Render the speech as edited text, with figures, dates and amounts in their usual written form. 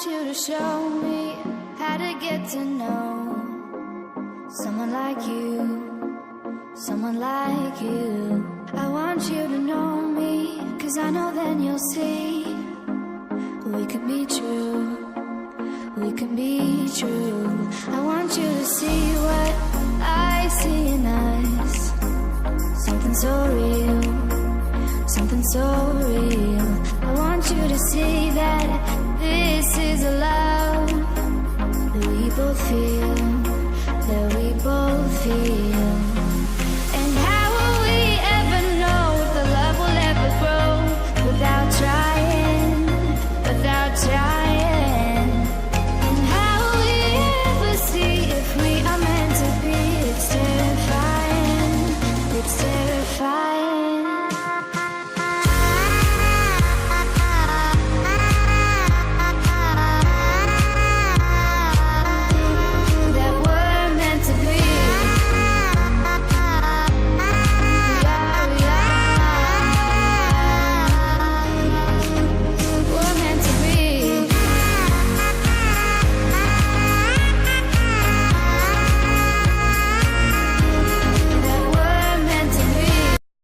want you to show me how to get to know someone like you, someone like you. I want you to know me, 'cause I know then you'll see we could be true, we can be true. I want you to see what I see in us, something so real, something so real. I want you to see that